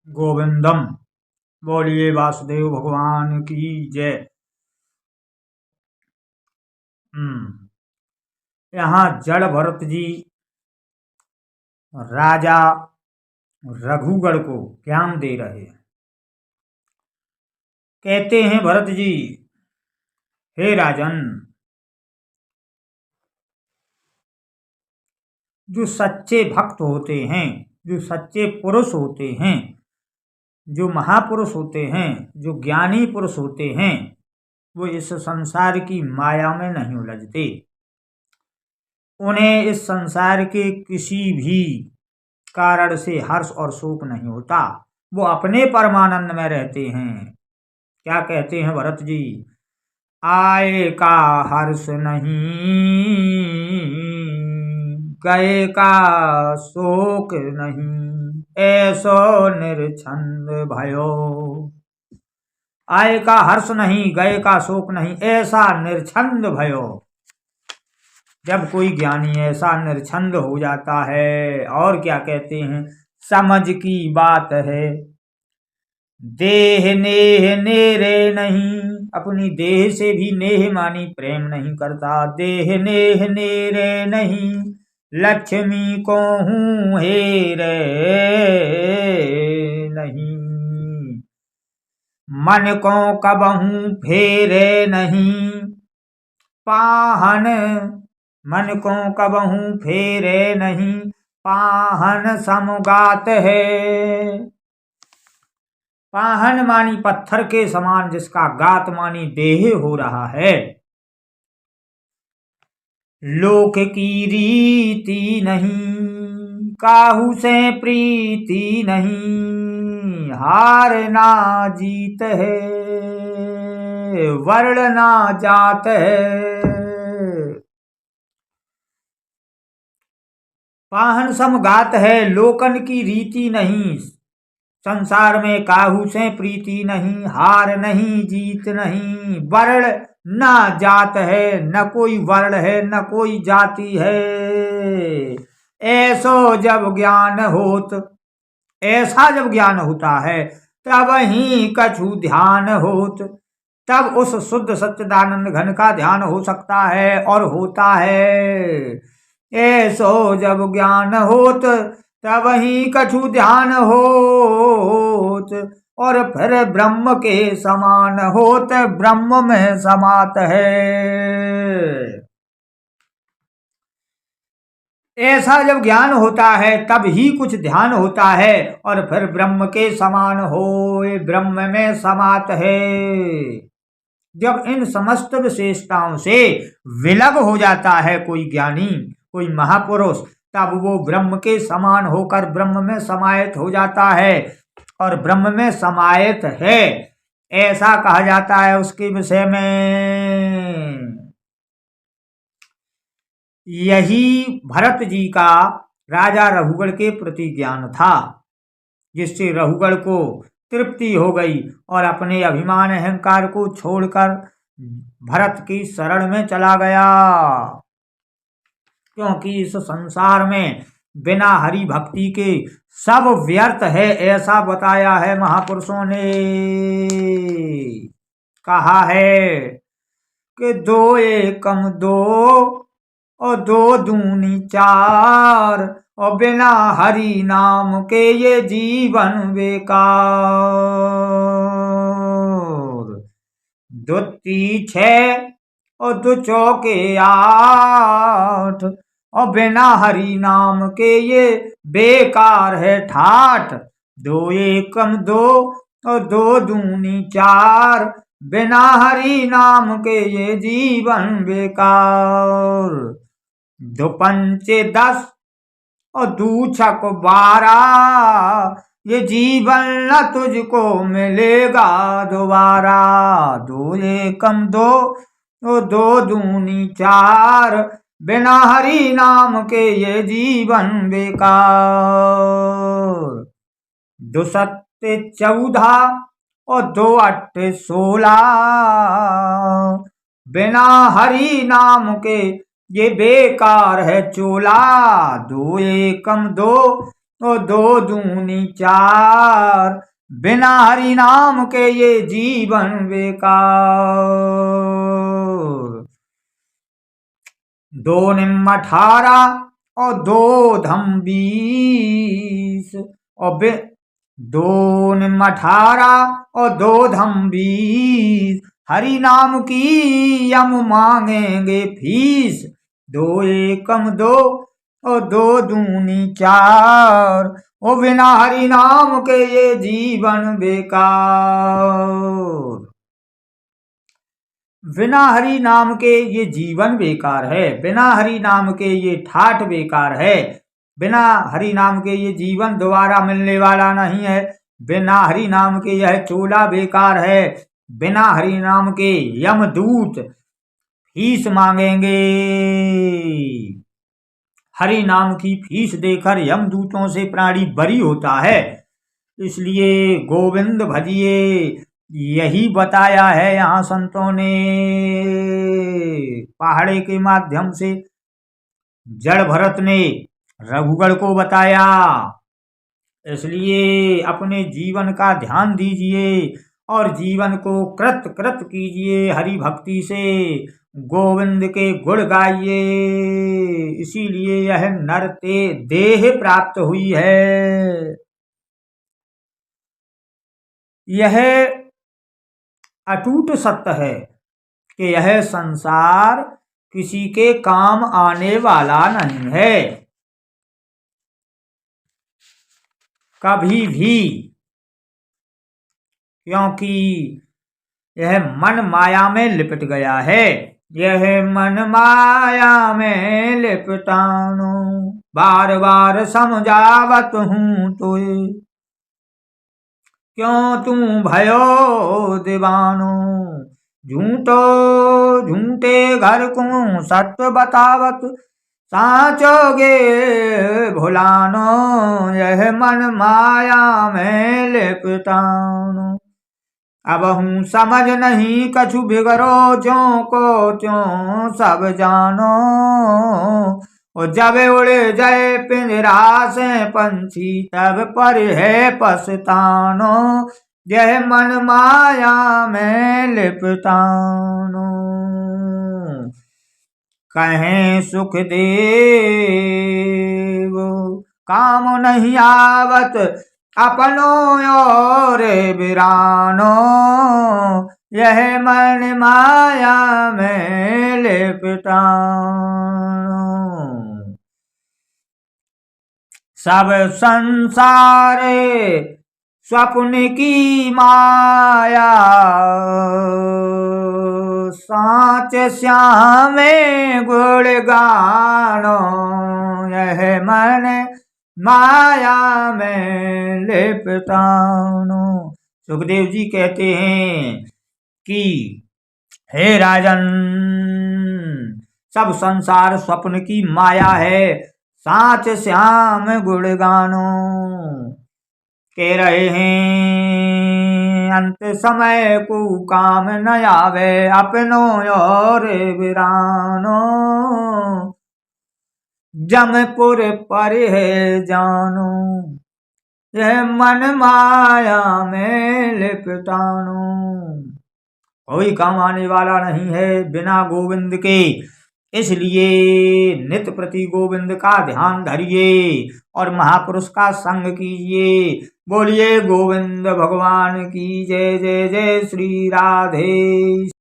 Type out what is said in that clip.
गोविंदम। बोलिए वासुदेव भगवान की जय। यहाँ जड़ भरत जी राजा रघुगढ़ को ज्ञान दे रहे हैं। कहते हैं भरत जी, हे राजन, जो सच्चे भक्त होते हैं, जो सच्चे पुरुष होते हैं, जो महापुरुष होते हैं, जो ज्ञानी पुरुष होते हैं, वो इस संसार की माया में नहीं उलझते। उन्हें इस संसार के किसी भी कारण से हर्ष और शोक नहीं होता। वो अपने परमानंद में रहते हैं। क्या कहते हैं भरत जी? आए का हर्ष नहीं, गए का शोक नहीं, ऐसो निर्छंद भयो। आए का हर्ष नहीं, गए का शोक नहीं, ऐसा निर्छंद भयो। जब कोई ज्ञानी ऐसा निर्छंद हो जाता है, और क्या कहते हैं, समझ की बात है, देह नेह नेरे नहीं, अपनी देह से भी नेह मानी प्रेम नहीं करता। देह नेह नेरे नहीं, लक्ष्मी को हूँ हेरे नहीं, मन को कबहू फेरे नहीं, पाहन मन को कबहू फेरे नहीं, पाहन समुगात है। पाहन मानी पत्थर के समान, जिसका गात मानी देह हो रहा है। लोक की रीति नहीं, काहू से प्रीति नहीं, हार ना जीत है, वर्ण ना जात है। पाहन समगात है, लोकन की रीति नहीं, संसार में काहू से प्रीति नहीं, हार नहीं जीत नहीं, वर्ण न जात है, न कोई वर्ण है, न कोई जाति है। ऐसो जब ज्ञान होत, ऐसा जब ज्ञान होता है, तब ही कछु ध्यान होत, तब उस शुद्ध सच्चिदानंद घन का ध्यान हो सकता है और होता है। ऐसो जब ज्ञान होत, तब ही कछु ध्यान होत, और फिर ब्रह्म के समान होत, ब्रह्म में समात है। ऐसा जब ज्ञान होता है, तब ही कुछ ध्यान होता है, और फिर ब्रह्म के समान होए, ब्रह्म में समात है। जब इन समस्त विशेषताओं से विलग हो जाता है कोई ज्ञानी, कोई महापुरुष, तब वो ब्रह्म के समान होकर ब्रह्म में समाहित हो जाता है, और ब्रह्म में समाहित है, ऐसा कहा जाता है उसके विषय में। यही भरत जी का राजा रघुगढ़ के प्रति ज्ञान था, जिससे रघुगढ़ को तृप्ति हो गई और अपने अभिमान अहंकार को छोड़कर भरत की शरण में चला गया। क्योंकि इस संसार में बिना हरि भक्ति के सब व्यर्थ है, ऐसा बताया है महापुरुषों ने। कहा है कि दो एकम दो, और दो दूनी चार, और बिना हरि नाम के ये जीवन बेकार। दो ती 6 और दो चौके 8, और बिना हरि नाम के ये बेकार है ठाठ। दो एकम दो, और दो दूनी 4, बिना हरि नाम के ये जीवन बेकार। दो पंचे 10, और दू छक 12, ये जीवन न तुझको मिलेगा दोबारा। दो एकम दो, और दो दूनी 4, बिना हरि नाम के ये जीवन बेकार। दो सत्ते 14, और दो अट्ठे 16, बिना हरि नाम के ये बेकार है चोला। दो एकम दो, ओ दो दूनी चार, बिना हरि नाम के ये जीवन बेकार। दो निम 18 और दो धम 20, और दो निम 18 और दो धम 20, हरि नाम की यम मांगेंगे फीस। दो एकम दो और दो दूनी चार, ओ बिना हरि नाम के ये जीवन बेकार। बिना हरि नाम के ये जीवन बेकार है, बिना हरि नाम के ये ठाठ बेकार है, बिना हरि नाम के ये जीवन दोबारा मिलने वाला नहीं है, बिना हरि नाम के यह चोला बेकार है, बिना हरि नाम के यमदूत फीस मांगेंगे। हरि नाम की फीस देकर यमदूतों से प्राणी बरी होता है, इसलिए गोविंद भजिए, यही बताया है यहाँ संतों ने। पहाड़े के माध्यम से जड़ भरत ने रघुगढ़ को बताया, इसलिए अपने जीवन का ध्यान दीजिए और जीवन को कृत कृत कीजिए हरि भक्ति से, गोविंद के गुण गाइए, इसीलिए यह नरते देह प्राप्त हुई है। यह अटूट सत्य है कि यह संसार किसी के काम आने वाला नहीं है, कभी भी, क्योंकि यह मन माया में लिपट गया है। यह मन माया में लिपटानो, बार बार समझावत हूँ तुझे, क्यों तू भयो दीवानो। झूठो झूठे घर को सत्य बतावत, साचोगे भुलानो, यह मन माया में लिपटानो। अब हूँ समझ नहीं कछु बिगड़ो, ज्यों को त्यों सब जानो, और जब उड़ जाए पिंजरा से पंछी तब पर है पछतानो, यह मन माया में लिपटानो। कहें सुखदेव काम नहीं आवत, अपनों और बिरानो, यह मन माया में लिपटानो। सब संसार स्वप्न की माया, साच श्याम गुण गानो, यह मन माया में लिपटानो। सुखदेव जी कहते हैं कि हे राजन, सब संसार स्वप्न की माया है, साच श्याम गुण गानो। कह रहे हैं अंत समय को काम न आवे, अपनों और बिरानो, जमपुर पर है जानो, यह मन माया में लिपटानो। कोई काम आने वाला नहीं है बिना गोविंद के, इसलिए नित्य प्रति गोविंद का ध्यान धरिए और महापुरुष का संग कीजिए। बोलिए गोविंद भगवान की जय। जय जय श्री राधे।